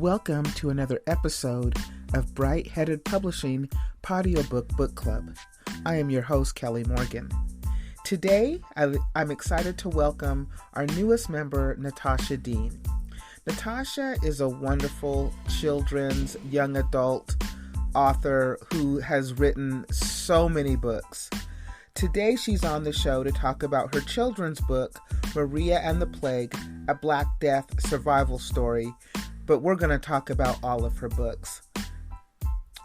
Welcome to another episode of Bright Headed Publishing Audiobook Book Club. I am your host, Kelly Morgan. Today, I'm excited to welcome our newest member, NATASHA Dean. NATASHA is a wonderful children's young adult author who has written so many books. Today, she's on the show to talk about her children's book, Maria and the Plague, a Black Death survival story, but we're going to talk about all of her books.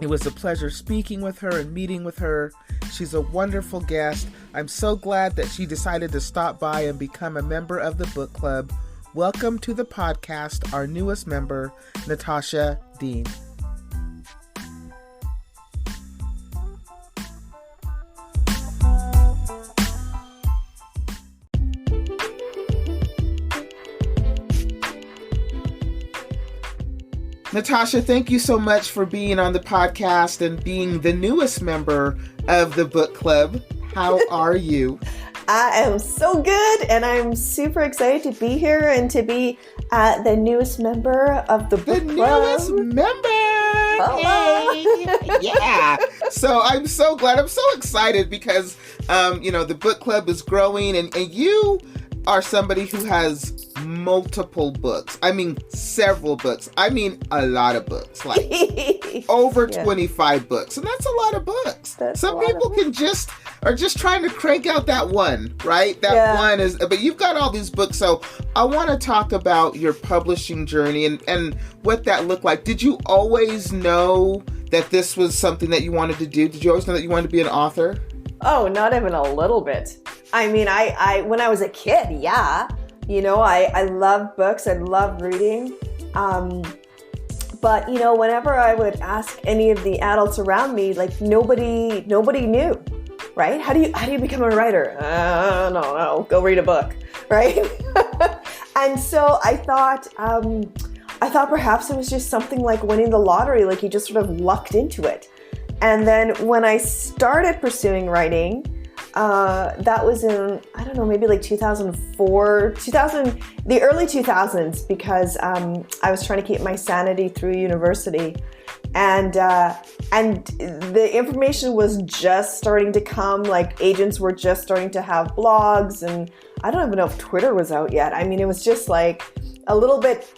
It was a pleasure speaking with her and meeting with her. She's a wonderful guest. I'm so glad that she decided to stop by and become a member of the book club. Welcome to the podcast, our newest member, NATASHA Dean. NATASHA, thank you so much for being on the podcast and being the newest member of the book club. How are you? I am so good, and I'm super excited to be here and to be the newest member of the book club. The newest member! Hey. Yeah! So I'm so glad. I'm so excited because, the book club is growing, and you are somebody who has multiple books. I mean, several books. I mean, a lot of books, like over 25 books. And that's a lot of books. Some people are just trying to crank out that one, right? One is, but you've got all these books. So I want to talk about your publishing journey and what that looked like. Did you always know that this was something that you wanted to do? Did you always know that you wanted to be an author? Oh, not even a little bit. I mean, I when I was a kid, I love books. I love reading. But, whenever I would ask any of the adults around me, like nobody knew, right? How do you become a writer? I don't know. Go read a book, right? And so I thought perhaps it was just something like winning the lottery, like you just sort of lucked into it. And then when I started pursuing writing, that was in, I don't know, maybe like 2004, the early 2000s, because I was trying to keep my sanity through university. And the information was just starting to come, like agents were just starting to have blogs, and I don't even know if Twitter was out yet. I mean, it was just like a little bit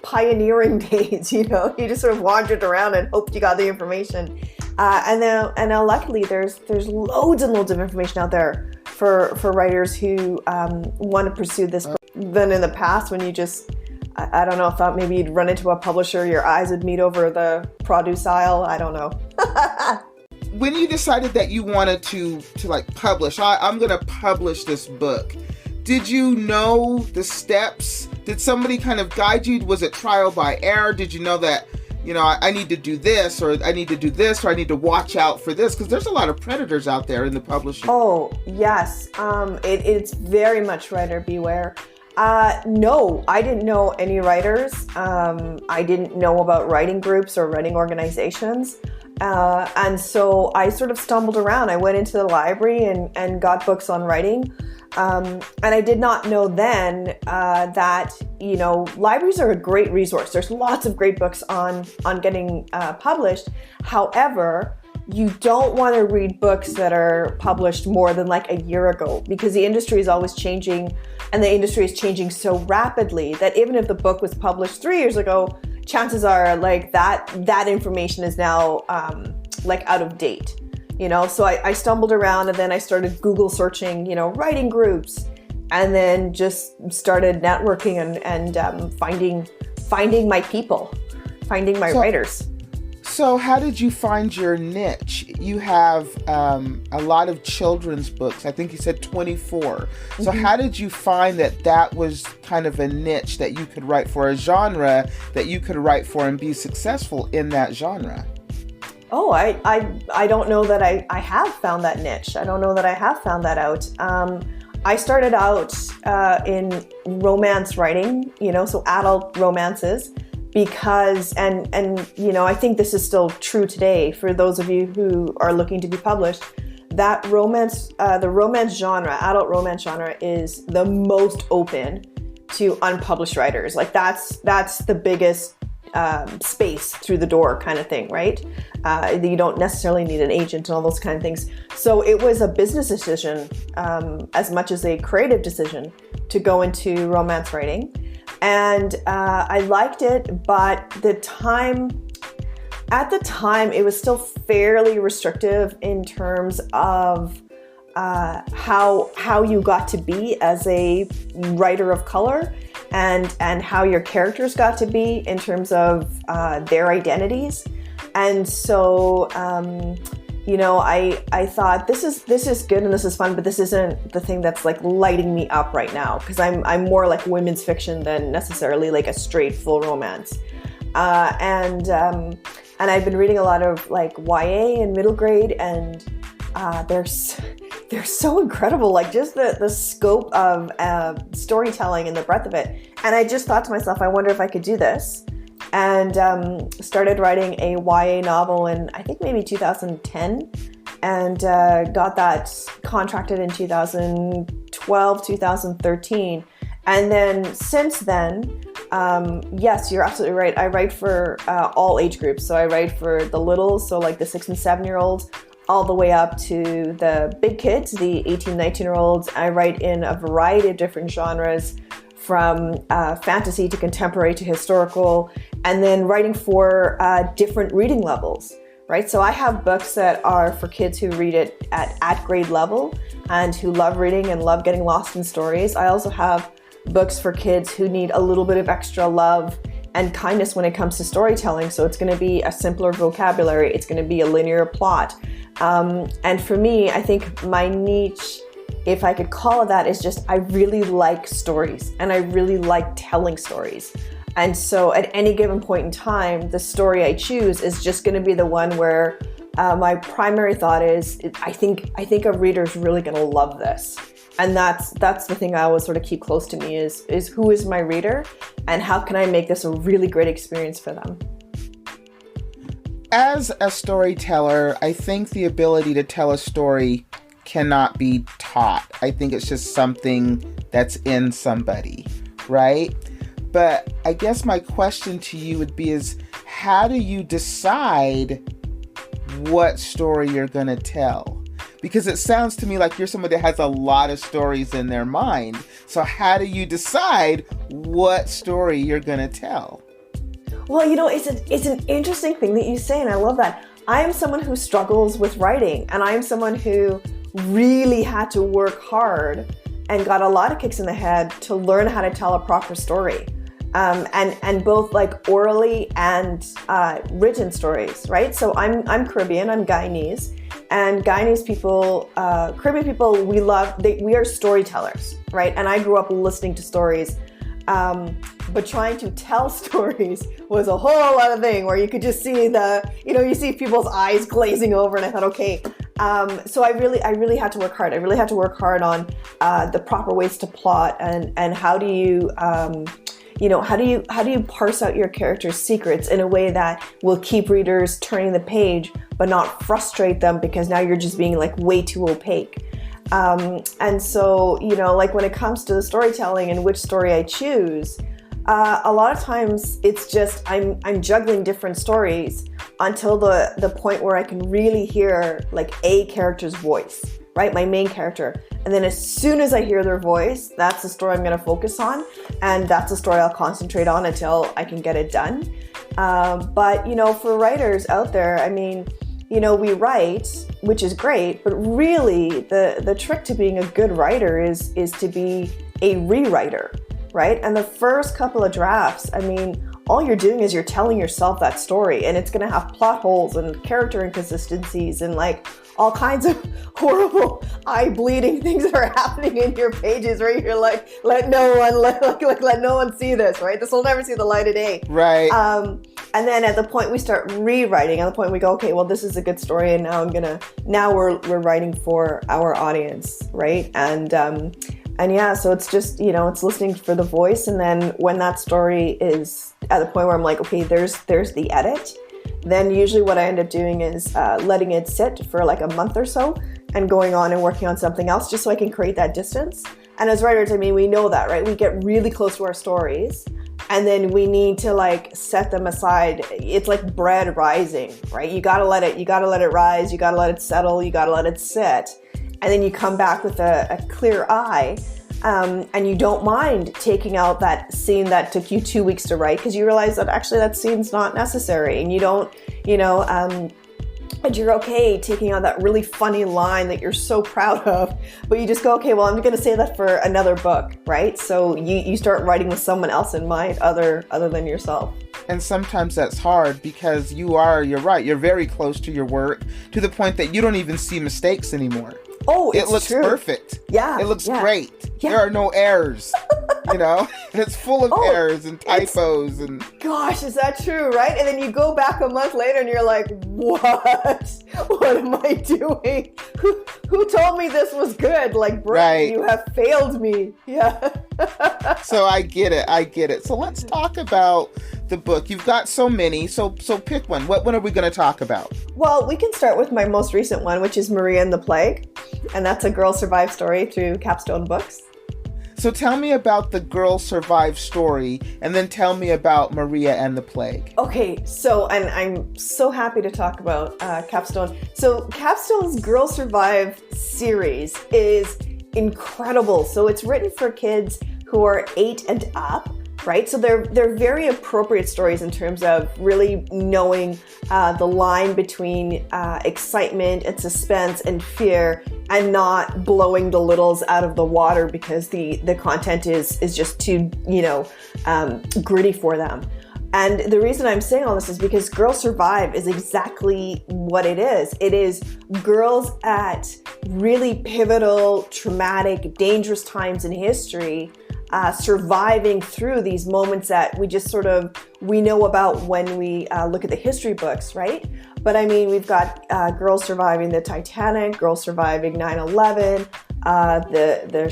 pioneering days, you just sort of wandered around and hoped you got the information. And now luckily there's loads and loads of information out there for writers who want to pursue this than in the past when you just, I don't know, thought maybe you'd run into a publisher, your eyes would meet over the produce aisle. I don't know. When you decided that you wanted to like publish, I'm going to publish this book, did you know the steps? Did somebody kind of guide you? Was it trial by error? Did you know that, I need to do this, or I need to do this, or I need to watch out for this? Because there's a lot of predators out there in the publishing. Oh, yes. It's very much writer beware. No, I didn't know any writers. I didn't know about writing groups or writing organizations. And so I sort of stumbled around. I went into the library and got books on writing. And I did not know then that, libraries are a great resource. There's lots of great books on getting published. However, you don't want to read books that are published more than like a year ago, because the industry is always changing, and the industry is changing so rapidly that even if the book was published 3 years ago, chances are like that information is now like out of date. So I stumbled around, and then I started Google searching, writing groups, and then just started networking and finding my people, finding my writers. So how did you find your niche? You have a lot of children's books. I think you said 24. So how did you find that was kind of a niche that you could write for, a genre that you could write for and be successful in that genre? Oh, I don't know that I have found that niche. I don't know that I have found that out. I started out in romance writing, so adult romances, because, and I think this is still true today for those of you who are looking to be published, that romance, the romance genre, adult romance genre, is the most open to unpublished writers. Like that's the biggest space through the door kind of thing, right? You don't necessarily need an agent and all those kind of things. So it was a business decision as much as a creative decision to go into romance writing. And I liked it, but at the time, it was still fairly restrictive in terms of how you got to be as a writer of color, and how your characters got to be in terms of their identities. And so, I thought this is good and this is fun, but this isn't the thing that's like lighting me up right now, because I'm more like women's fiction than necessarily like a straight full romance. And I've been reading a lot of like YA and middle grade, and they're so incredible, like just the scope of storytelling and the breadth of it. And I just thought to myself, I wonder if I could do this, and started writing a YA novel in I think maybe 2010, and got that contracted in 2012, 2013. And then since then, yes, you're absolutely right. I write for all age groups. So I write for the littles, so like the 6 and 7-year-olds, all the way up to the big kids, the 18, 19-year-olds. I write in a variety of different genres, from fantasy to contemporary to historical, and then writing for different reading levels, right? So I have books that are for kids who read it at grade level and who love reading and love getting lost in stories. I also have books for kids who need a little bit of extra love and kindness when it comes to storytelling. So it's going to be a simpler vocabulary. It's going to be a linear plot. And for me, I think my niche, if I could call it that, is just I really like stories and I really like telling stories. And so at any given point in time, the story I choose is just going to be the one where my primary thought is, I think a reader's really going to love this. And that's the thing I always sort of keep close to me is who is my reader and how can I make this a really great experience for them? As a storyteller, I think the ability to tell a story cannot be taught. I think it's just something that's in somebody, right? But I guess my question to you would be is, how do you decide what story you're going to tell? Because it sounds to me like you're somebody that has a lot of stories in their mind. So how do you decide what story you're going to tell? Well, it's an interesting thing that you say, and I love that. I am someone who struggles with writing, and I am someone who really had to work hard and got a lot of kicks in the head to learn how to tell a proper story. And both like orally and written stories, right? So I'm Caribbean, I'm Guyanese. And Guyanese people, Caribbean people, we are storytellers, right? And I grew up listening to stories, but trying to tell stories was a whole other thing where you could just see you see people's eyes glazing over, and I thought, okay. So I really had to work hard. I really had to work hard on the proper ways to plot and how do you, how do you parse out your character's secrets in a way that will keep readers turning the page but not frustrate them because now you're just being like way too opaque. And so, like when it comes to the storytelling and which story I choose, a lot of times it's just I'm juggling different stories until the point where I can really hear like a character's voice, right? My main character. And then as soon as I hear their voice, that's the story I'm going to focus on. And that's the story I'll concentrate on until I can get it done. But, for writers out there, I mean, we write, which is great, but really the trick to being a good writer is to be a rewriter, right? And the first couple of drafts, I mean, all you're doing is you're telling yourself that story, and it's going to have plot holes and character inconsistencies and like all kinds of horrible eye-bleeding things that are happening in your pages where you're like, let no one see this, right? This will never see the light of day. Right. And then at the point we start rewriting, at the point we go, okay, well, this is a good story, and now we're writing for our audience, right? And yeah, so it's just, it's listening for the voice. And then when that story is at the point where I'm like, okay, there's the edit, then usually what I end up doing is letting it sit for like a month or so and going on and working on something else just so I can create that distance. And as writers, I mean, we know that, right? We get really close to our stories and then we need to like set them aside. It's like bread rising, right? You gotta let it rise, you gotta let it settle, you gotta let it sit. And then you come back with a clear eye. And you don't mind taking out that scene that took you 2 weeks to write because you realize that actually that scene's not necessary, and you don't, and you're okay taking out that really funny line that you're so proud of, but you just go, okay, well, I'm going to say that for another book, right? So you start writing with someone else in mind other than yourself. And sometimes that's hard because you're right, you're very close to your work to the point that you don't even see mistakes anymore. Oh, it looks true. Perfect. Yeah. It looks great. Yeah. There are no errors, and it's full of errors and typos and. Gosh, is that true, right? And then you go back a month later and you're like, what? What am I doing? Who told me this was good? Like, Brett, You have failed me. Yeah. So I get it. So let's talk about the book. You've got so many, so pick one. What one are we going to talk about? Well, we can start with my most recent one, which is Maria and the Plague. And that's a Girl Survive story through Capstone Books. So tell me about the Girl Survive story, and then tell me about Maria and the Plague. Okay, so, and I'm so happy to talk about Capstone. So Capstone's Girl Survive series is incredible. So it's written for kids who are 8 and up. Right, so they're very appropriate stories in terms of really knowing the line between excitement and suspense and fear, and not blowing the littles out of the water because the content is just too gritty for them. And the reason I'm saying all this is because Girl Survive is exactly what it is. It is girls at really pivotal, traumatic, dangerous times in history surviving through these moments that we know about when we look at the history books, right? But I mean, we've got girls surviving the Titanic, girls surviving 9/11, the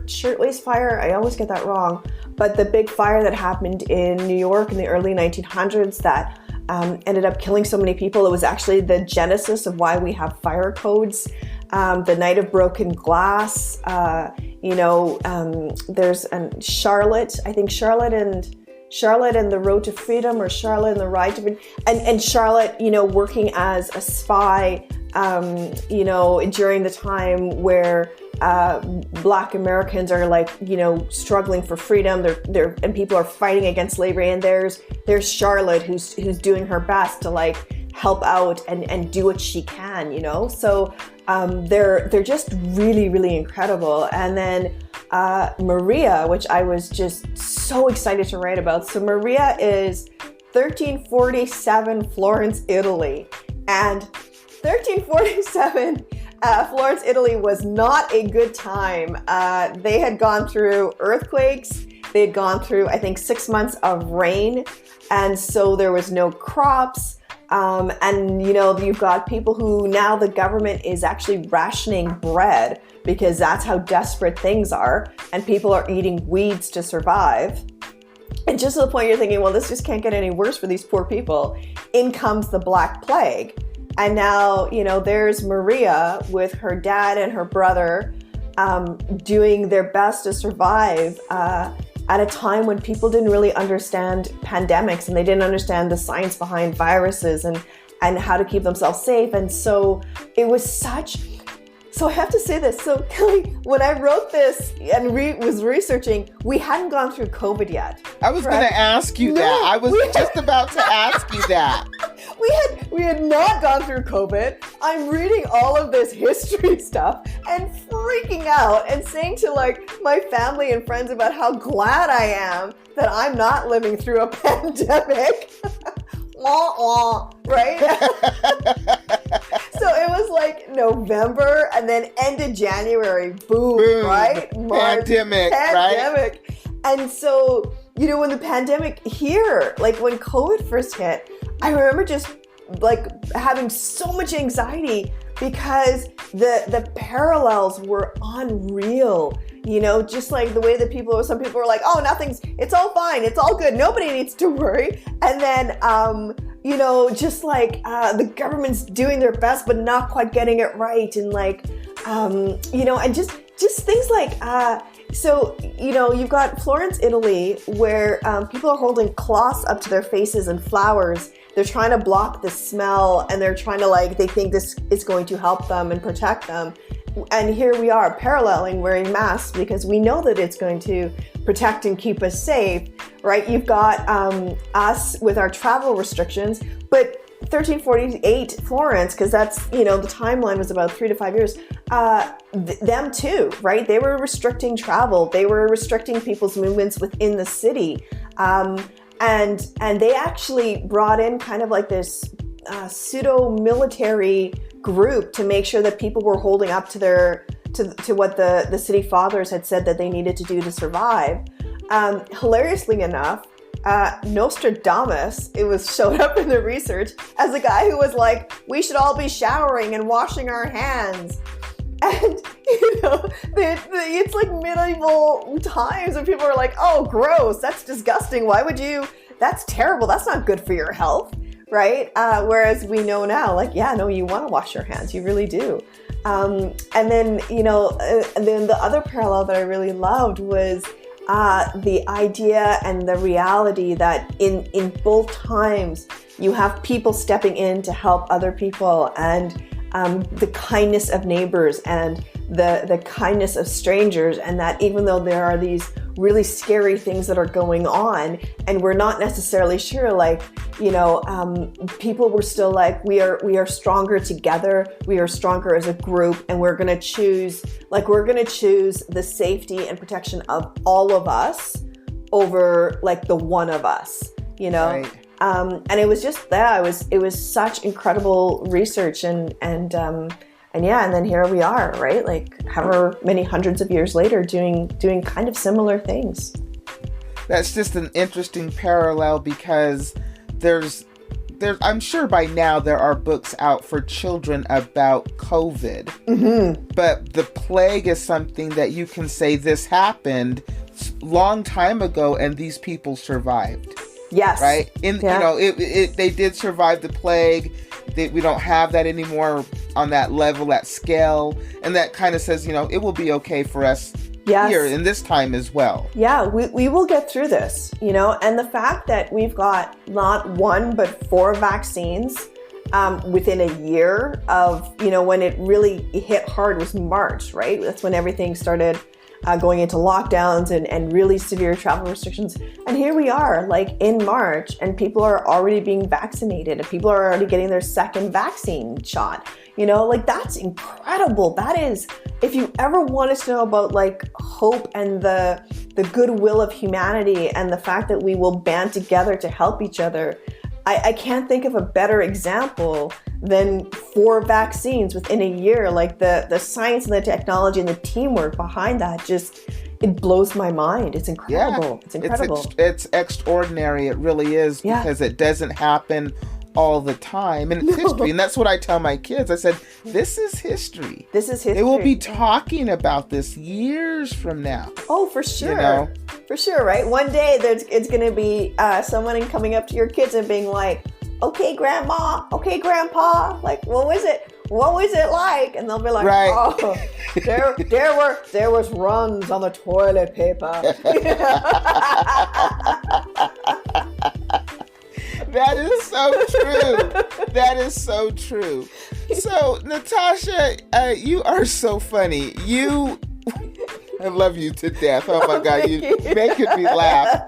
shirtwaist fire. I always get that wrong, but the big fire that happened in New York in the early 1900s that ended up killing so many people. It was actually the genesis of why we have fire codes. The Night of Broken Glass. There's Charlotte. I think Charlotte and the Road to Freedom, or Charlotte and the Ride to Freedom, and Charlotte, working as a spy, during the time where Black Americans are struggling for freedom. They're and people are fighting against slavery. And there's Charlotte who's doing her best to help out and do what she can. So they're just really, really incredible. And then Maria, which I was just so excited to write about. So Maria is 1347 Florence, Italy, and 1347 Florence, Italy was not a good time. They had gone through earthquakes. They had gone through, I think, 6 months of rain. And so there was no crops. And you've got people who now the government is actually rationing bread because that's how desperate things are. And people are eating weeds to survive. And just to the point you're thinking, well, this just can't get any worse for these poor people. In comes the Black Plague. And now, there's Maria with her dad and her brother doing their best to survive at a time when people didn't really understand pandemics and they didn't understand the science behind viruses and how to keep themselves safe. And so it was so I have to say this. So Kelly, when I wrote this and was researching, we hadn't gone through COVID yet. I was going to ask you that. I was just about to ask you that. We had not gone through COVID. I'm reading all of this history stuff and freaking out and saying to my family and friends about how glad I am that I'm not living through a pandemic. Right? So it was November and then end of January, boom, right? March, pandemic, right? And so, when the pandemic here, when COVID first hit, I remember just having so much anxiety because the parallels were unreal. Just the way that some people were like, oh, it's all fine, it's all good, nobody needs to worry. And then, just like the government's doing their best but not quite getting it right, and like and just things like you've got Florence, Italy, where people are holding cloths up to their faces and flowers. They're trying to block the smell, and they're trying to they think this is going to help them and protect them. And here we are paralleling wearing masks because we know that it's going to protect and keep us safe, right? You've got us with our travel restrictions, but 1348 Florence, because that's, the timeline was about 3 to 5 years, them too, right? They were restricting travel. They were restricting people's movements within the city. And they actually brought in kind of like this pseudo-military group to make sure that people were holding up to what the city fathers had said that they needed to do to survive. Hilariously enough, Nostradamus, showed up in the research as a guy who was like, we should all be showering and washing our hands. And, it's like medieval times when people are like, oh, gross, that's disgusting. Why would you? That's terrible. That's not good for your health, right? Whereas we know now, like, yeah, no, you want to wash your hands. You really do. And then the other parallel that I really loved was the idea and the reality that in both times you have people stepping in to help other people, and the kindness of neighbors and the kindness of strangers, and that even though there are these really scary things that are going on and we're not necessarily sure, people were still like, we are stronger together, we are stronger as a group, and we're going to choose the safety and protection of all of us over like the one of us, Right. And it was just that it was such incredible research and then here we are, right? Like however many hundreds of years later doing kind of similar things. That's just an interesting parallel because there's I'm sure by now there are books out for children about COVID, mm-hmm. but the plague is something that you can say this happened long time ago and these people survived. Yes. Right? They did survive the plague. We don't have that anymore on that level, that scale. And that kind of says, it will be okay for us here in this time as well. Yeah, we will get through this, and the fact that we've got not one, but 4 vaccines within a year of, when it really hit hard was March, right? That's when everything started going into lockdowns and really severe travel restrictions. And here we are, like in March, and people are already being vaccinated and people are already getting their second vaccine shot. That's incredible. That is, if you ever wanted to know about like hope and the goodwill of humanity and the fact that we will band together to help each other, I can't think of a better example than 4 vaccines within a year. Like the science and the technology and the teamwork behind that it blows my mind. It's incredible. Yeah, it's incredible. It's extraordinary. It really is, because it doesn't happen all the time. And it's history. And that's what I tell my kids. I said, this is history. This is history. They will be talking about this years from now. Oh, for sure. For sure, right? One day it's going to be someone coming up to your kids and being like, okay, grandma, okay, grandpa, like, what was it? What was it like? And they'll be like, right. Oh, there was runs on the toilet paper. That is so true. That is so true. So, Natasha, you are so funny. I love you to death. Oh my God, you making me laugh.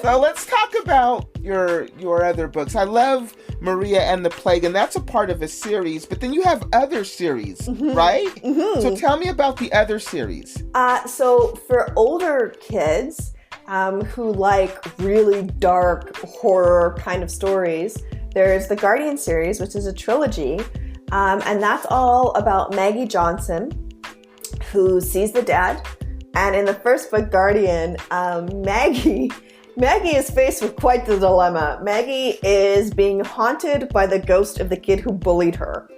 So let's talk about your other books. I love Maria and the Plague, and that's a part of a series, but then you have other series, mm-hmm. right? Mm-hmm. So tell me about the other series. So for older kids who like really dark horror kind of stories, there's the Guardian series, which is a trilogy, and that's all about Maggie Johnson, who sees the dead. And in the first book, Guardian, Maggie is faced with quite the dilemma. Maggie is being haunted by the ghost of the kid who bullied her.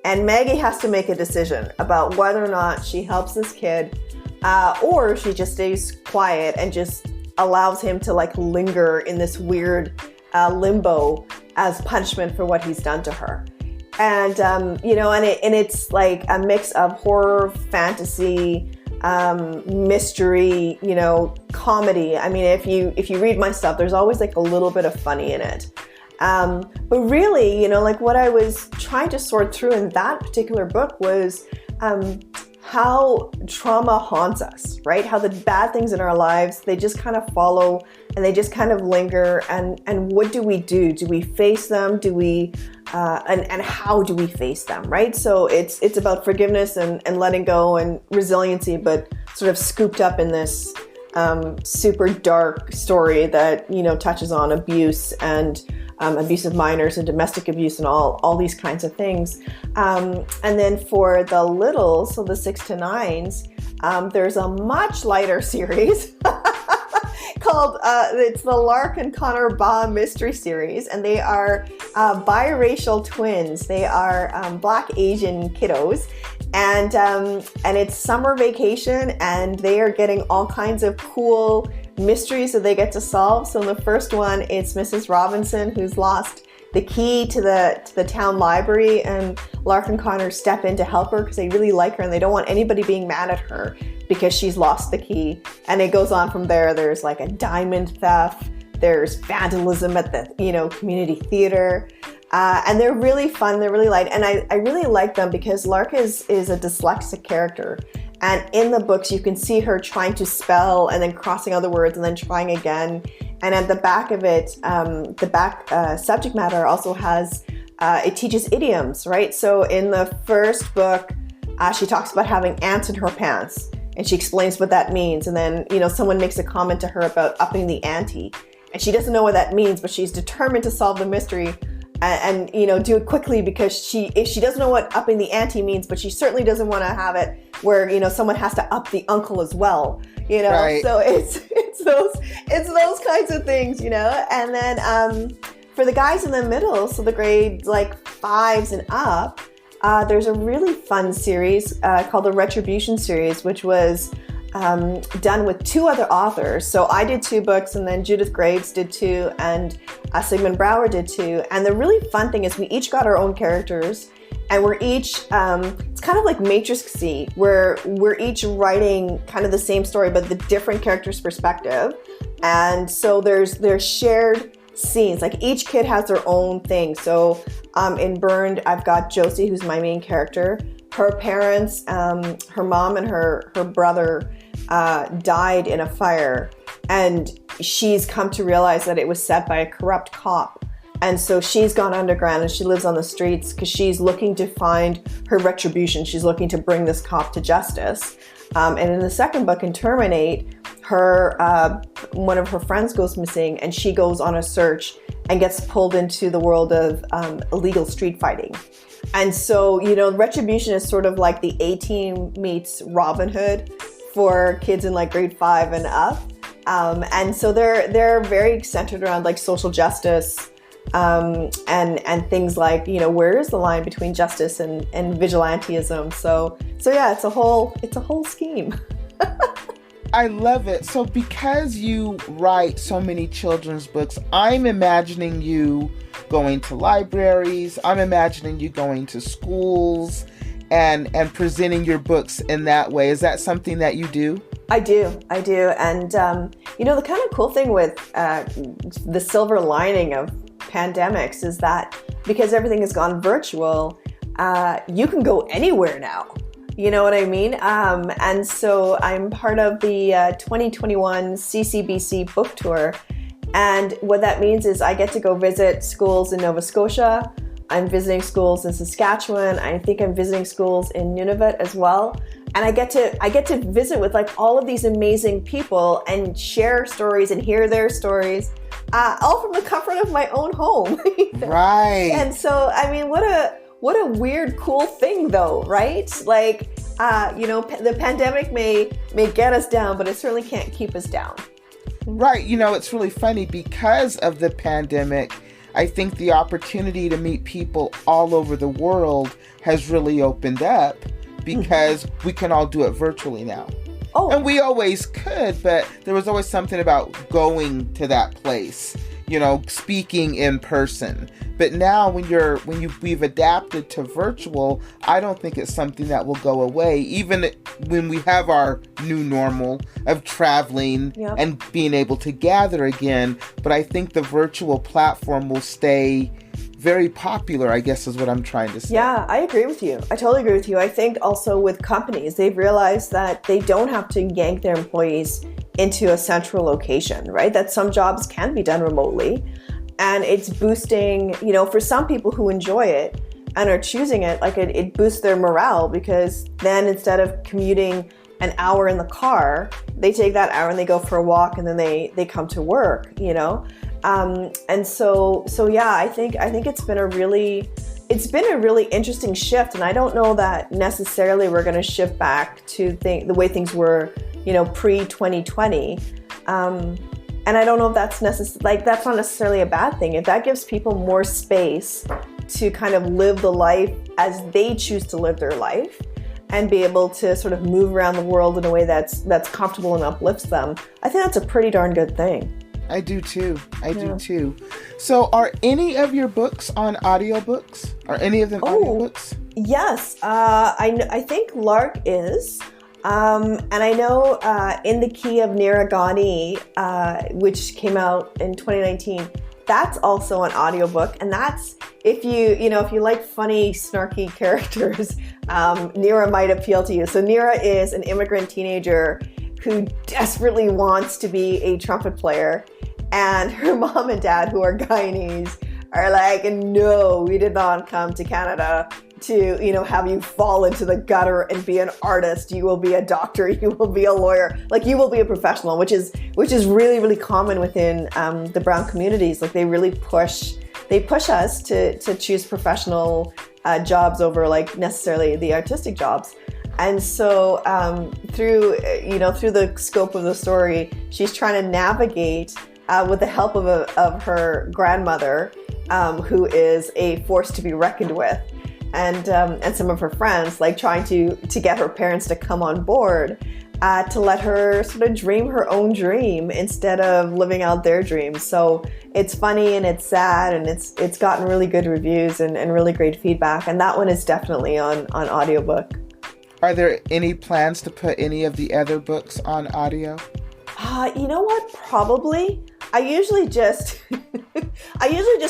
And Maggie has to make a decision about whether or not she helps this kid or she just stays quiet and just allows him to like linger in this weird limbo as punishment for what he's done to her. And, it's like a mix of horror, fantasy, mystery, comedy. I mean, if you read my stuff, there's always like a little bit of funny in it. But really, what I was trying to sort through in that particular book was how trauma haunts us, right? How the bad things in our lives, they just kind of follow and they just kind of linger. And what do we do? Do we face them? Do we, and how do we face them, right? So it's about forgiveness and letting go and resiliency, but sort of scooped up in this super dark story that, touches on abuse and abuse of minors and domestic abuse and all these kinds of things. And then for the littles, so the 6 to 9s, there's a much lighter series called, it's the Lark and Connor Baugh Mystery Series, and they are biracial twins. They are Black Asian kiddos, and it's summer vacation, and they are getting all kinds of cool mysteries that they get to solve. So in the first one, it's Mrs. Robinson who's lost the key to the town library, and Lark and Connor step in to help her because they really like her and they don't want anybody being mad at her because she's lost the key. And it goes on from there. There's like a diamond theft. There's vandalism at the community theater. And they're really fun. They're really light. And I really like them because Lark is a dyslexic character. And in the books, you can see her trying to spell and then crossing other words and then trying again. And at the back of it, the back subject matter also has, it teaches idioms, right? So in the first book, she talks about having ants in her pants and she explains what that means. And then, someone makes a comment to her about upping the ante. And she doesn't know what that means, but she's determined to solve the mystery and do it quickly because if she doesn't know what upping the ante means, but she certainly doesn't want to have it where, someone has to up the uncle as well, Right. So it's those kinds of things, And then for the guys in the middle, so the grades like 5s and up, there's a really fun series called the Retribution series, which was done with 2 other authors. So I did 2 books, and then Judith Graves did 2, and Sigmund Brouwer did 2. And the really fun thing is we each got our own characters, and we're each, it's kind of like Matrix-y, where we're each writing kind of the same story, but the different character's perspective. And so there's shared scenes, like each kid has their own thing. So in Burned, I've got Josie, who's my main character. Her parents, her mom and her brother died in a fire, and she's come to realize that it was set by a corrupt cop. And so she's gone underground and she lives on the streets because she's looking to find her retribution. She's looking to bring this cop to justice. And in the second book, in Terminate, one of her friends goes missing, and she goes on a search and gets pulled into the world of illegal street fighting. And so, Retribution is sort of like the A-Team meets Robin Hood for kids in like grade 5 and up. And so they're very centered around like social justice and things like, where is the line between justice and vigilantism? So yeah, it's a whole scheme. I love it. So because you write so many children's books, I'm imagining you going to libraries. I'm imagining you going to schools and presenting your books in that way. Is that something that you do? I do. And, the kind of cool thing with the silver lining of pandemics is that because everything has gone virtual, you can go anywhere now. You know what I mean? And so I'm part of the 2021 CCBC book tour. And what that means is I get to go visit schools in Nova Scotia. I'm visiting schools in Saskatchewan. I think I'm visiting schools in Nunavut as well. And I get to visit with like all of these amazing people and share stories and hear their stories, all from the comfort of my own home. Right. And so, I mean, what a weird, cool thing though, right? Like, the pandemic may get us down, but it certainly can't keep us down. Right. It's really funny because of the pandemic. I think the opportunity to meet people all over the world has really opened up because we can all do it virtually now. Oh. And we always could, but there was always something about going to that place, speaking in person. But now we've adapted to virtual, I don't think it's something that will go away, even when we have our new normal of traveling and being able to gather again. But I think the virtual platform will stay very popular, I guess is what I'm trying to say. Yeah, I agree with you. I totally agree with you. I think also with companies, they've realized that they don't have to yank their employees into a central location, right? That some jobs can be done remotely. And it's boosting, for some people who enjoy it and are choosing it, like it boosts their morale, because then instead of commuting an hour in the car, they take that hour and they go for a walk, and then they come to work, and so yeah, I think it's been a really interesting shift, and I don't know that necessarily we're going to shift back to the way things were, pre-2020. And I don't know if that's that's not necessarily a bad thing. If that gives people more space to kind of live the life as they choose to live their life, and be able to sort of move around the world in a way that's comfortable and uplifts them, I think that's a pretty darn good thing. I do too. I do too. So are any of your books on audiobooks? Are any of them audiobooks? Yes. I think Lark is. And I know In the Key of Narragansett, which came out in 2019, that's also an audiobook. And that's, if you like funny, snarky characters, Nira might appeal to you. So Nira is an immigrant teenager who desperately wants to be a trumpet player. And her mom and dad, who are Guyanese, are like, no, we did not come to Canada to, have you fall into the gutter and be an artist. You will be a doctor. You will be a lawyer. Like, you will be a professional, which is really, really common within the Brown communities. Like, they really push us to choose professional jobs over like necessarily the artistic jobs. And so through the scope of the story, she's trying to navigate with the help of her grandmother, who is a force to be reckoned with, and some of her friends, like trying to get her parents to come on board, to let her sort of dream her own dream instead of living out their dreams. So it's funny and it's sad, and it's gotten really good reviews and really great feedback. And that one is definitely on audiobook. Are there any plans to put any of the other books on audio? You know what? Probably. I usually just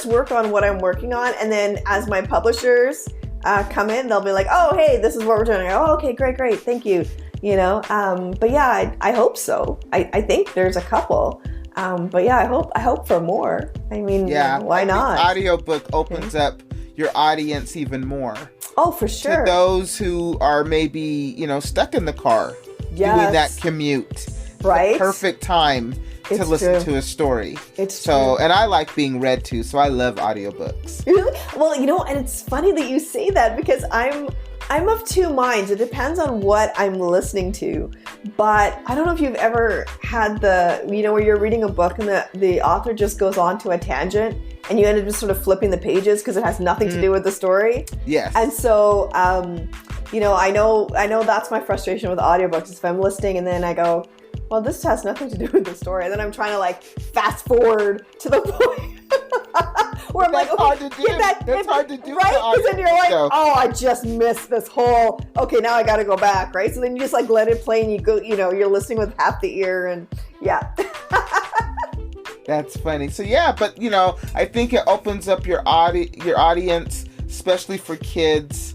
work on what I'm working on, and then as my publishers come in, they'll be like, "Oh, hey, this is what we're doing." I go, "Oh, okay, great, thank you." But yeah, I hope so. I think there's a couple, but yeah, I hope for more. I mean, why not? Audiobook opens up your audience even more. Oh, for sure. To those who are maybe stuck in the car doing that commute. Right. The perfect time to listen to a story. It's true. And I like being read to, so I love audiobooks. Well, and it's funny that you say that, because I'm of two minds. It depends on what I'm listening to. But I don't know if you've ever had where you're reading a book and the author just goes on to a tangent and you end up just sort of flipping the pages because it has nothing to do with the story. Yes. And so, I know that's my frustration with audiobooks. If I'm listening and then I go, well, this has nothing to do with the story, and then I'm trying to like fast forward to the point where I'm like, hard to do. That's hard to do, right? Because then you're like, oh, I just missed this whole. Okay, now I got to go back, right? So then you just like let it play, and you go, you're listening with half the ear, and yeah. That's funny. So yeah, but I think it opens up your audience, especially for kids.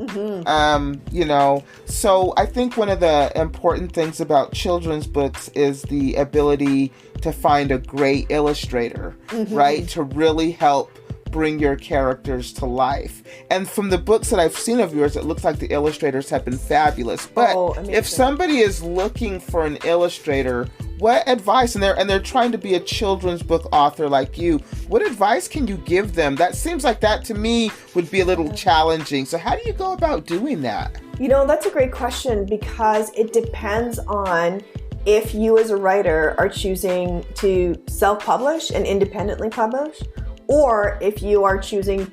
So I think one of the important things about children's books is the ability to find a great illustrator, right? To really help bring your characters to life. And from the books that I've seen of yours, it looks like the illustrators have been fabulous. But if somebody is looking for an illustrator, what advice, and they're trying to be a children's book author like you, what advice can you give them? That seems like that to me would be a little challenging. So how do you go about doing that? That's a great question, because it depends on if you as a writer are choosing to self-publish and independently publish, or if you are choosing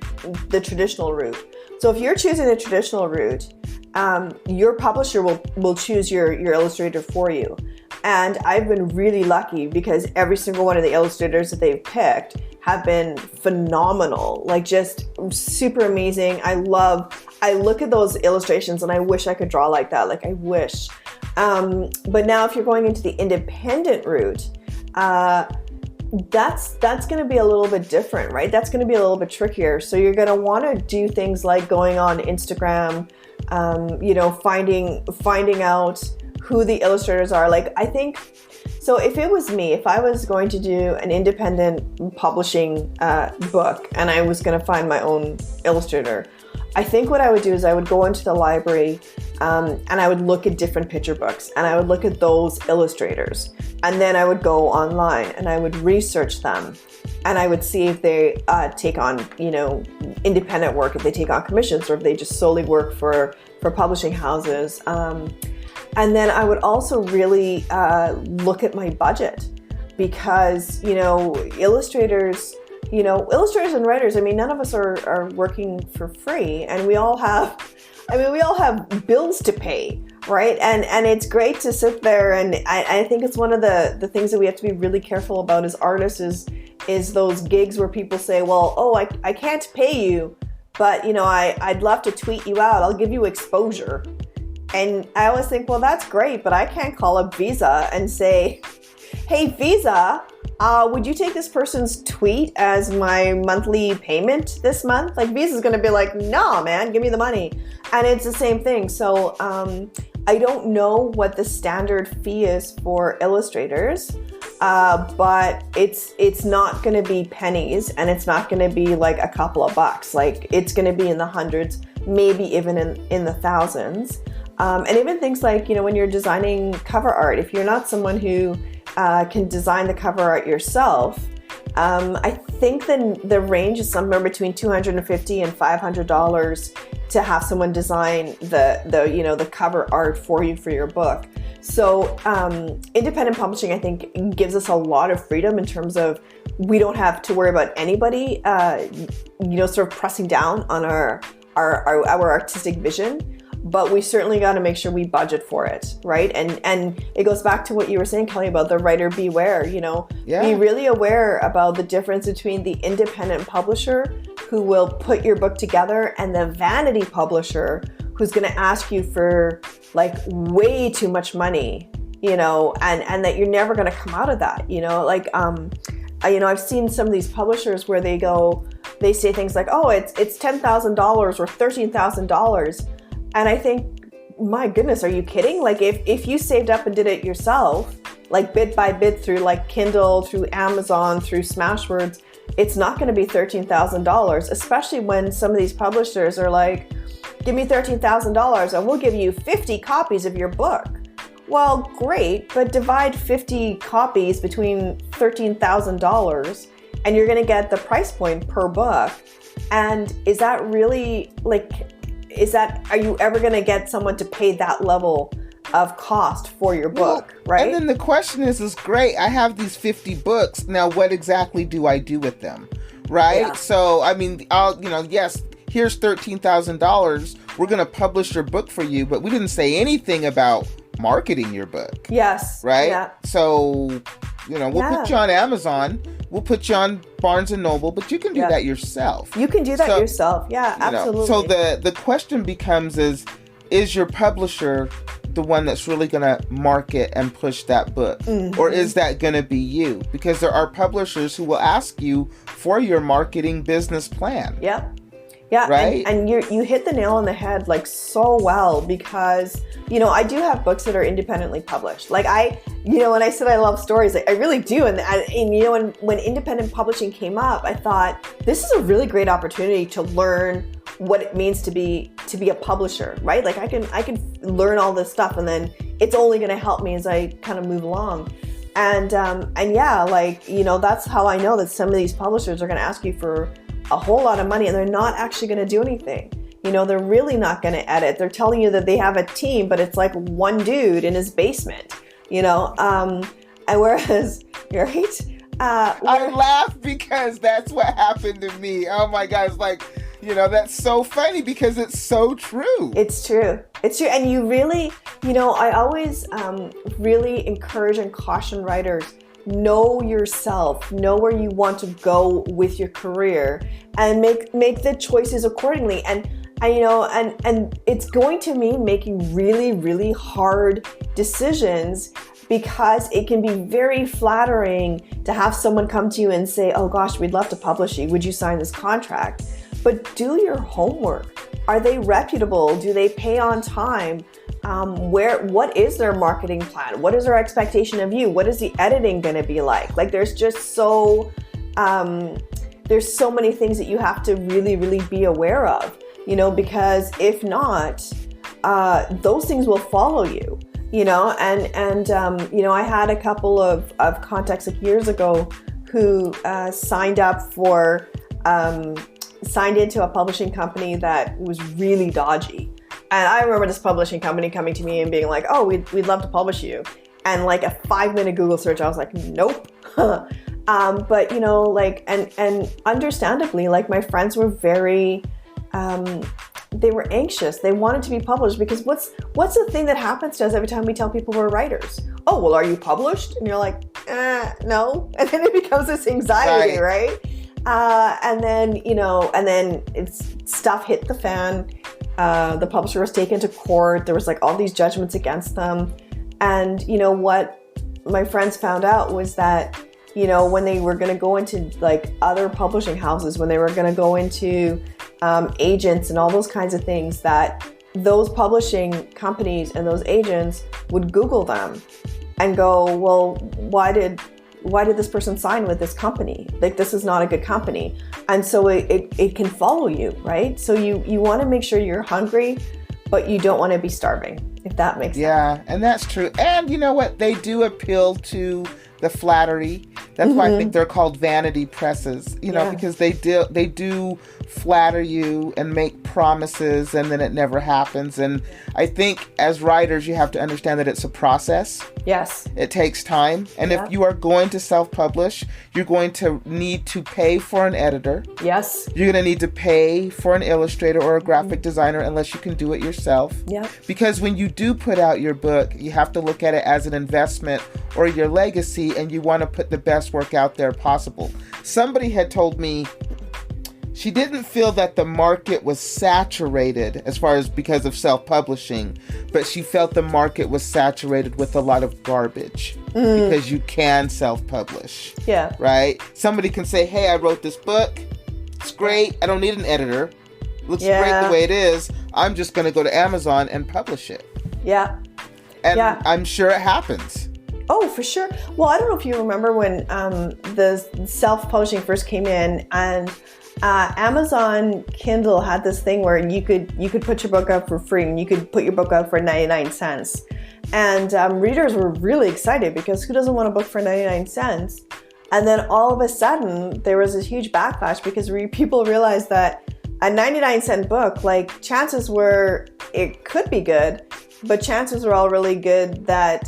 the traditional route. So if you're choosing the traditional route, your publisher will choose your illustrator for you. And I've been really lucky because every single one of the illustrators that they've picked have been phenomenal, like just super amazing. I look at those illustrations and I wish I could draw like that. Like I wish. But now if you're going into the independent route, that's going to be a little bit different, right? That's going to be a little bit trickier. So you're going to want to do things like going on Instagram, finding out who the illustrators are. Like, I think, so if it was me, if I was going to do an independent publishing book and I was going to find my own illustrator, I think what I would do is I would go into the library and I would look at different picture books and I would look at those illustrators. And then I would go online and I would research them and I would see if they take on, independent work, if they take on commissions, or if they just solely work for publishing houses. And then I would also really look at my budget because, illustrators and writers, none of us are working for free, and we all have bills to pay, right? And it's great to sit there, and I think it's one of the things that we have to be really careful about as artists is those gigs where people say, well, I can't pay you, but I'd love to tweet you out. I'll give you exposure. And I always think, well, that's great, but I can't call up Visa and say, hey, Visa, would you take this person's tweet as my monthly payment this month? Like, Visa's going to be like, nah, man, give me the money. And it's the same thing. So I don't know what the standard fee is for illustrators, but it's not going to be pennies, and it's not going to be like a couple of bucks. Like, it's going to be in the hundreds, maybe even in the thousands. And even things like, when you're designing cover art, if you're not someone who can design the cover art yourself, I think the range is somewhere between $250 and $500 to have someone design the cover art for you for your book. So independent publishing, I think, gives us a lot of freedom in terms of we don't have to worry about anybody, sort of pressing down on our artistic vision. But we certainly got to make sure we budget for it, right? And it goes back to what you were saying, Kelly, about the writer beware. Be really aware about the difference between the independent publisher who will put your book together and the vanity publisher who's going to ask you for like way too much money, and that you're never going to come out of that. I've seen some of these publishers where they say things like, oh, it's $10,000 or $13,000. And I think, my goodness, are you kidding? Like, if you saved up and did it yourself, like bit by bit through like Kindle, through Amazon, through Smashwords, it's not going to be $13,000, especially when some of these publishers are like, give me $13,000 and we'll give you 50 copies of your book. Well, great, but divide 50 copies between $13,000 and you're going to get the price point per book. And is that really are you ever going to get someone to pay that level of cost for your book, right? And then the question is great, I have these 50 books. Now, what exactly do I do with them, right? Yeah. So, yes, here's $13,000. We're going to publish your book for you, but we didn't say anything about marketing your book. Yes. Right? Yeah. So, we'll put you on Amazon. We'll put you on Barnes & Noble, but you can do that yourself. You can do that yourself. Yeah, absolutely. So the question becomes is your publisher the one that's really going to market and push that book? Mm-hmm. Or is that going to be you? Because there are publishers who will ask you for your marketing business plan. Yep. Yeah, right? and you hit the nail on the head like so well because, I do have books that are independently published. Like when I said I love stories, I really do. And when independent publishing came up, I thought this is a really great opportunity to learn what it means to be a publisher, right? Like I can learn all this stuff and then it's only going to help me as I kind of move along. And that's how I know that some of these publishers are going to ask you for a whole lot of money and they're not actually going to do anything. They're really not going to edit. They're telling you that they have a team, but it's like one dude in his basement, and whereas, right? I laugh because that's what happened to me. Oh my God. It's like, That's so funny because it's so true. It's true. It's true. And you really, I always really encourage and caution writers, know yourself, know where you want to go with your career, and make the choices accordingly. And it's going to mean making really, really hard decisions, because it can be very flattering to have someone come to you and say, oh gosh, we'd love to publish you. Would you sign this contract? But do your homework. Are they reputable? Do they pay on time? What is their marketing plan? What is their expectation of you? What is the editing going to be like? Like, there's just there's so many things that you have to really, really be aware of, because if not, those things will follow you. I had a couple of contacts like years ago who signed into a publishing company that was really dodgy. And I remember this publishing company coming to me and being like, oh, we'd love to publish you. And like a 5-minute Google search, I was like, nope. But and understandably, like, my friends were very, they were anxious. They wanted to be published, because what's the thing that happens to us every time we tell people we're writers? Oh, well, are you published? And you're like, no. And then it becomes this anxiety, right? And then stuff hit the fan. The publisher was taken to court. There was like all these judgments against them. And what my friends found out was that, when they were going to go into like other publishing houses, when they were going to go into agents and all those kinds of things, that those publishing companies and those agents would Google them and go, well, why did this person sign with this company? Like, this is not a good company. And so it can follow you, right? So you want to make sure you're hungry, but you don't want to be starving, if that makes sense. Yeah, and that's true. And you know what? They do appeal to the flattery. That's why I think they're called vanity presses, because they do flatter you and make promises, and then it never happens. And I think as writers, you have to understand that it's a process. Yes. It takes time. And if you are going to self-publish, you're going to need to pay for an editor. Yes. You're going to need to pay for an illustrator or a graphic designer, unless you can do it yourself. Yeah. Because when you do put out your book, you have to look at it as an investment or your legacy, and you want to put the best work out there possible. Somebody had told me she didn't feel that the market was saturated as far as because of self-publishing, but she felt the market was saturated with a lot of garbage because you can self-publish. Yeah. Right? Somebody can say, hey, I wrote this book. It's great. I don't need an editor. Looks great the way it is. I'm just going to go to Amazon and publish it. Yeah. And I'm sure it happens. Oh, for sure. Well, I don't know if you remember when the self-publishing first came in, and Amazon Kindle had this thing where you could put your book out for free, and you could put your book out for 99 cents. And readers were really excited, because who doesn't want a book for 99 cents? And then all of a sudden, there was this huge backlash, because people realized that a 99-cent book, like, chances were it could be good, but chances were all really good that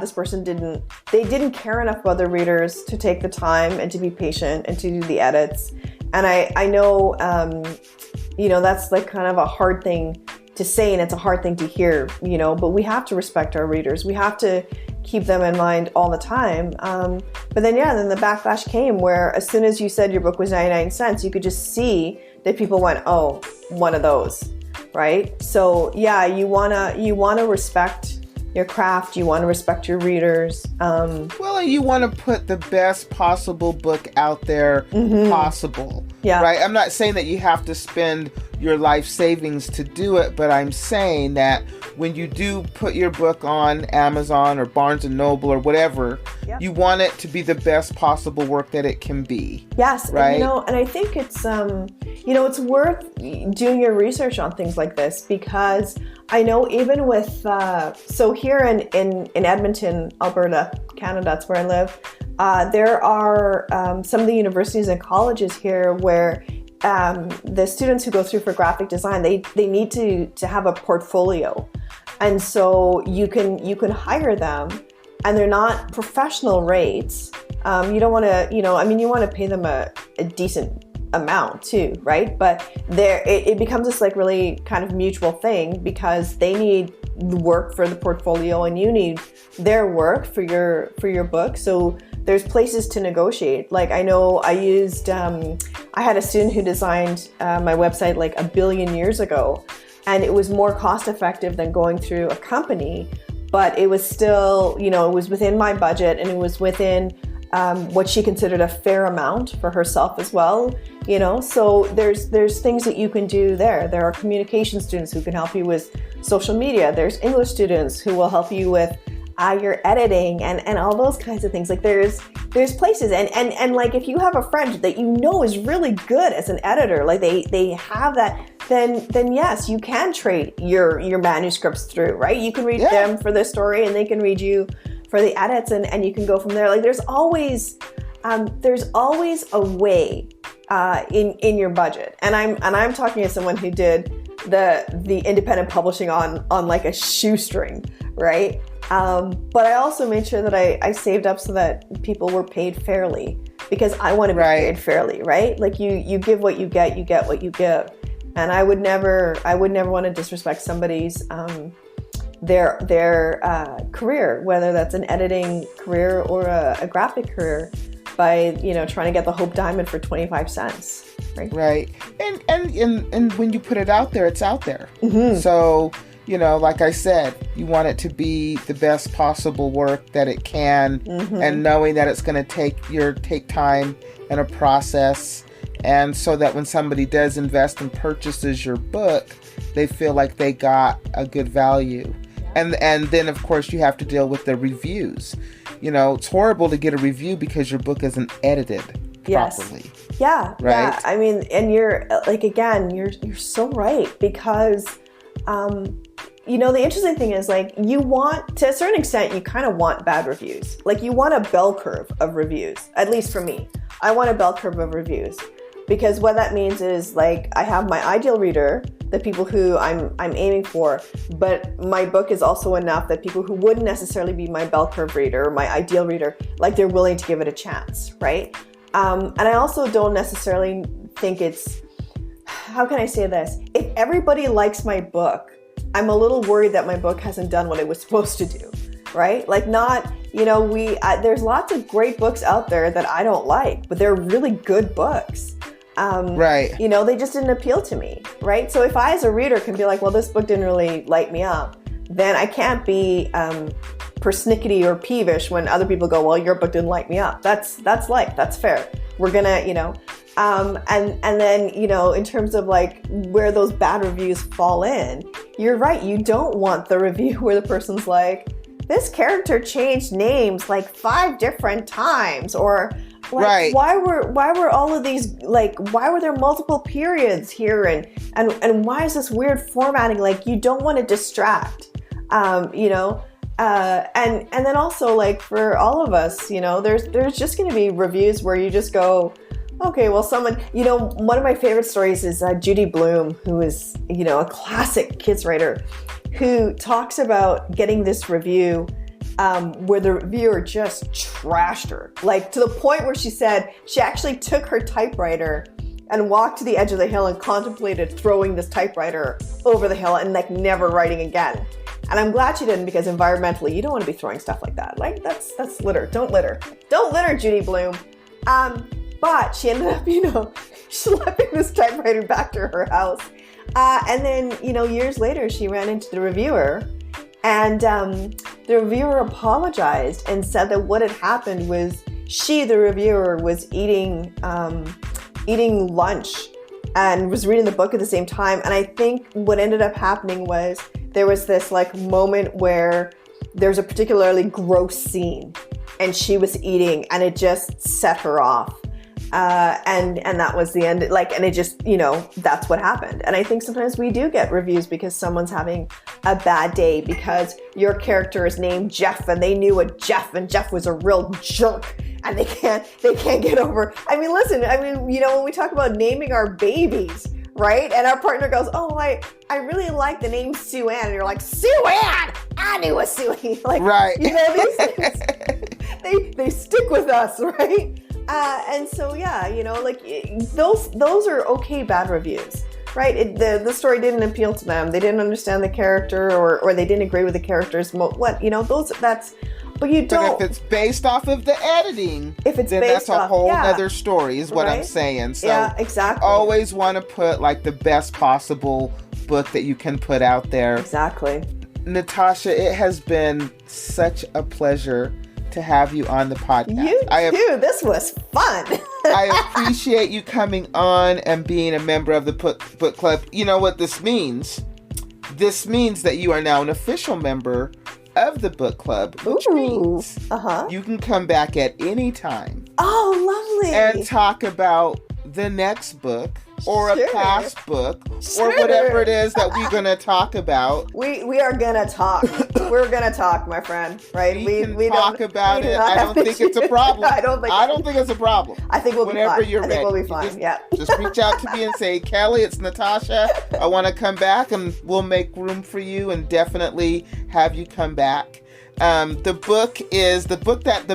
this person didn't care enough about their readers to take the time and to be patient and to do the edits. And I know, that's like kind of a hard thing to say, and it's a hard thing to hear, but we have to respect our readers. We have to keep them in mind all the time. But then the backlash came, where as soon as you said your book was 99 cents, you could just see that people went, oh, one of those. Right? So you wanna respect your craft. You want to respect your readers. Well, you want to put the best possible book out there possible. Yeah. Right? I'm not saying that you have to spend your life savings to do it, but I'm saying that when you do put your book on Amazon or Barnes & Noble or whatever, you want it to be the best possible work that it can be. Yes. Right? And I think it's, it's worth doing your research on things like this, because I know even with, so here in Edmonton, Alberta, Canada, that's where I live, there are some of the universities and colleges here where the students who go through for graphic design, they need to have a portfolio. And so you can hire them, and they're not professional rates. You don't want to, you want to pay them a decent amount too, right? But it becomes this like really kind of mutual thing because they need work for the portfolio and you need their work for your book. So there's places to negotiate. Like I know I had a student who designed my website like 1 billion years ago, and it was more cost effective than going through a company, but it was still, it was within my budget and it was within what she considered a fair amount for herself as well, so there's things that you can do there. There are communication students who can help you with social media. There's English students who will help you with your editing and all those kinds of things. Like there's places and like if you have a friend that is really good as an editor, like they have that, then yes, you can trade your manuscripts through, right? You can read them for the story and they can read you for the edits and you can go from there. Like there's always a way in your budget. And I'm talking to someone who did the independent publishing on like a shoestring, right? But I also made sure that I saved up so that people were paid fairly because I want to be paid fairly, right? Like you give what you get what you give. And I would never want to disrespect somebody's their career, whether that's an editing career or a graphic career, by trying to get the Hope Diamond for 25 cents, right? And when you put it out there, it's out there. Mm-hmm. So like I said, you want it to be the best possible work that it can, mm-hmm. and knowing that it's going to take time and a process, and so that when somebody does invest and purchases your book, they feel like they got a good value. And then of course you have to deal with the reviews. It's horrible to get a review because your book isn't edited properly. Yeah. Right. Yeah. I mean, and you're like, again, you're so right because, the interesting thing is like you want, to a certain extent, you kind of want bad reviews. Like you want a bell curve of reviews, at least for me. I want a bell curve of reviews because what that means is like I have my ideal reader, the people who I'm aiming for, but my book is also enough that people who wouldn't necessarily be my bell curve reader or my ideal reader, like they're willing to give it a chance, right? And I also don't necessarily think it's, how can I say this? If everybody likes my book, I'm a little worried that my book hasn't done what it was supposed to do, right? Like not, there's lots of great books out there that I don't like, but they're really good books. Right. They just didn't appeal to me, right? So if I as a reader can be like, well, this book didn't really light me up, then I can't be persnickety or peevish when other people go, well, your book didn't light me up. That's life. That's fair. We're gonna, and then, in terms of like where those bad reviews fall in, you're right. You don't want the review where the person's like, this character changed names like 5 different times, or like, right. why were all of these, like, why were there multiple periods here, and why is this weird formatting? Like, you don't want to distract, and then also, like, for all of us, there's just going to be reviews where you just go, okay, well, someone, one of my favorite stories is Judy Blume, who is, a classic kids writer, who talks about getting this review where the reviewer just trashed her, like to the point where she said she actually took her typewriter and walked to the edge of the hill and contemplated throwing this typewriter over the hill and like never writing again. And I'm glad she didn't, because environmentally, you don't want to be throwing stuff like that. Like that's litter. Don't litter, Judy Blume. But she ended up, schlepping this typewriter back to her house. And then, years later, she ran into the reviewer, and the reviewer apologized and said that what had happened was the reviewer, was eating lunch and was reading the book at the same time. And I think what ended up happening was there was this like moment where there's a particularly gross scene and she was eating and it just set her off. And that was the end. Like, and it just, that's what happened. And I think sometimes we do get reviews because someone's having a bad day because your character is named Jeff and they knew a Jeff and Jeff was a real jerk and they can't get over. I mean, listen, when we talk about naming our babies, right? And our partner goes, oh, I really like the name Sue Ann. And you're like, Sue Ann! I knew a Sue Ann. Like, right. these things, they stick with us, right? And so, yeah, like those are okay bad reviews, right? The story didn't appeal to them. They didn't understand the character, or they didn't agree with the characters. But you don't. But if it's based off of the editing, then that's a whole other story, is what I'm saying. So yeah, exactly. Always want to put like the best possible book that you can put out there. Exactly. Natasha, it has been such a pleasure to have you on the podcast. You too. This was fun. I appreciate you coming on and being a member of the book club. You know what this means? This means that you are now an official member of the book club, which means you can come back at any time. Oh, lovely. And talk about the next book or a past book or whatever it is that we're going to talk about. We are going to talk. We're going to talk, my friend, right? We talk about it. I don't think it's a problem. I don't think it's a problem. I think we'll be fine. Whenever you're ready. I think we'll be fine. Yeah. Just reach out to me and say, Kelly, it's Natasha. I want to come back, and we'll make room for you and definitely have you come back. The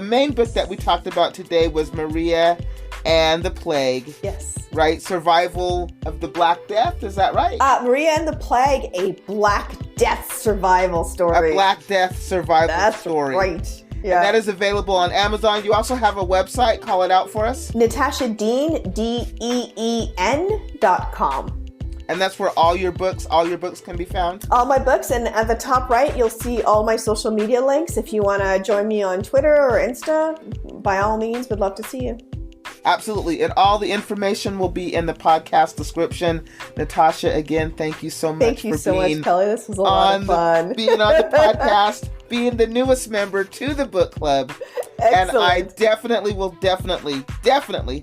main book that we talked about today was Maria and the Plague. Yes. Right? Survival of the Black Death. Is that right? Maria and the Plague, a Black Death survival story. A Black Death survival story. That's right. Yeah. And that is available on Amazon. You also have a website. Call it out for us. NATASHA Dean, DEEN.com. And that's where all your books can be found? All my books, and at the top right, you'll see all my social media links. If you want to join me on Twitter or Insta, by all means, would love to see you. Absolutely. And all the information will be in the podcast description. Natasha, again, thank you so much Thank you so much, Kelly. This was a lot of fun. Being on the podcast, being the newest member to the book club. Excellent. And I definitely will definitely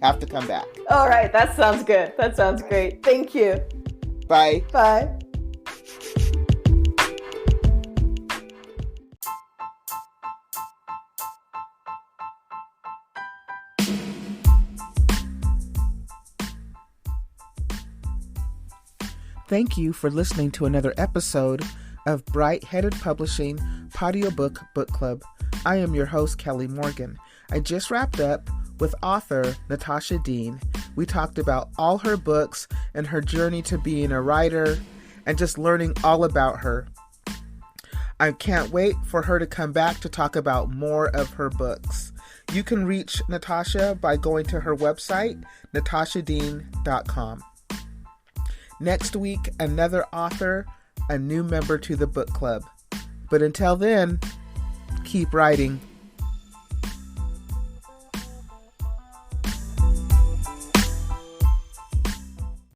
have to come back. All right. That sounds good. That sounds great. Thank you. Bye. Bye. Thank you for listening to another episode of Bright Headed Publishing Audiobook Book Club. I am your host, Kelly Morgan. I just wrapped up with author Natasha Dean. We talked about all her books and her journey to being a writer and just learning all about her. I can't wait for her to come back to talk about more of her books. You can reach Natasha by going to her website, natashadeen.com. Next week, another author, a new member to the book club. But until then, keep writing.